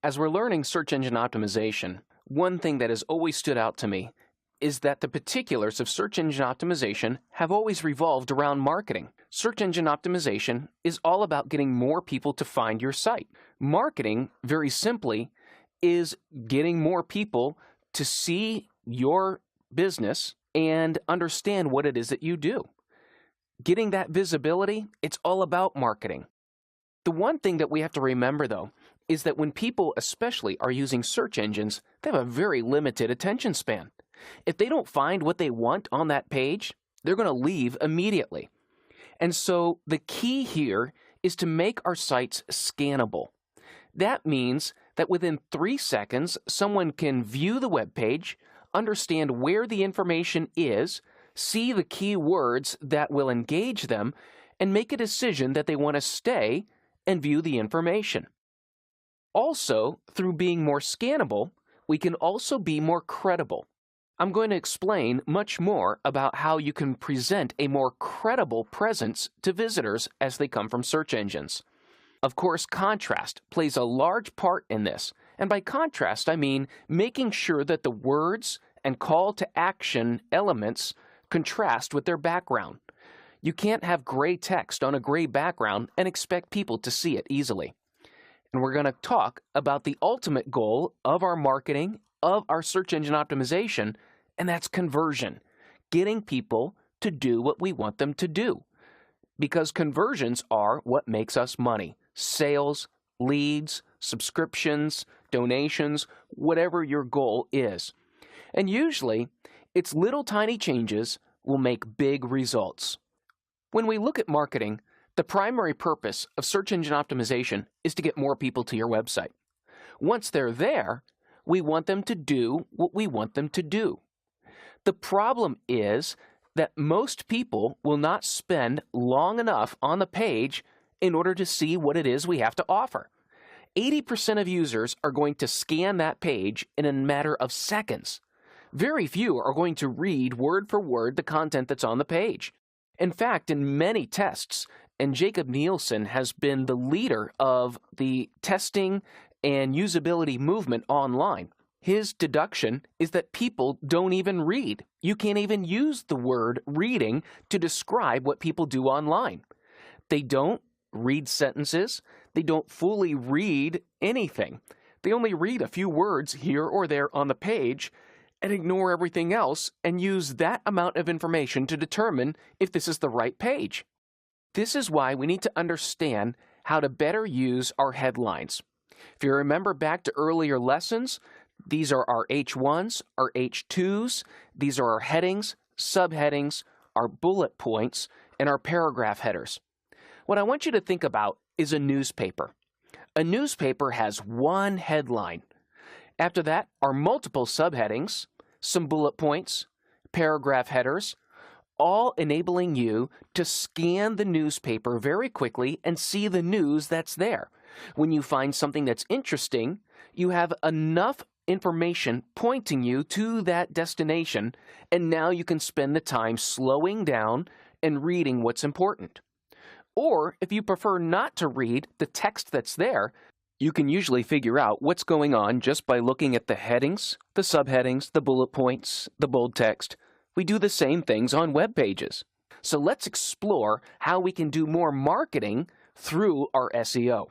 As we're learning search engine optimization, one thing that has always stood out to me is that the particulars of search engine optimization have always revolved around marketing. Search engine optimization is all about getting more people to find your site. Marketing, very simply, is getting more people to see your business and understand what it is that you do. Getting that visibility, it's all about marketing. The one thing that we have to remember, though, is that when people especially are using search engines, they have a very limited attention span. If they don't find what they want on that page, they're going to leave immediately. And so the key here is to make our sites scannable. That means that within 3 seconds, someone can view the web page, understand where the information is, see the keywords that will engage them, and make a decision that they want to stay and view the information. Also, through being more scannable, we can also be more credible. I'm going to explain much more about how you can present a more credible presence to visitors as they come from search engines. Of course, contrast plays a large part in this, and by contrast, I mean making sure that the words and call to action elements contrast with their background. You can't have gray text on a gray background and expect people to see it easily. And we're going to talk about the ultimate goal of our marketing, of our search engine optimization, and that's conversion, getting people to do what we want them to do. Because conversions are what makes us money. Sales, leads, subscriptions, donations, whatever your goal is. And usually, it's little tiny changes will make big results. When we look at marketing, the primary purpose of search engine optimization is to get more people to your website. Once they're there, we want them to do what we want them to do. The problem is that most people will not spend long enough on the page in order to see what it is we have to offer. 80% of users are going to scan that page in a matter of seconds. Very few are going to read word for word the content that's on the page. In fact, in many tests, and Jacob Nielsen has been the leader of the testing and usability movement online, his deduction is that people don't even read. You can't even use the word reading to describe what people do online. They don't read sentences. They don't fully read anything. They only read a few words here or there on the page and ignore everything else and use that amount of information to determine if this is the right page. This is why we need to understand how to better use our headlines. If you remember back to earlier lessons, these are our H1s, our H2s, these are our headings, subheadings, our bullet points, and our paragraph headers. What I want you to think about is a newspaper. A newspaper has one headline. After that are multiple subheadings, some bullet points, paragraph headers, all enabling you to scan the newspaper very quickly and see the news that's there. When you find something that's interesting, you have enough information pointing you to that destination, and now you can spend the time slowing down and reading what's important. Or, if you prefer not to read the text that's there, you can usually figure out what's going on just by looking at the headings, the subheadings, the bullet points, the bold text. We do the same things on web pages. So let's explore how we can do more marketing through our SEO.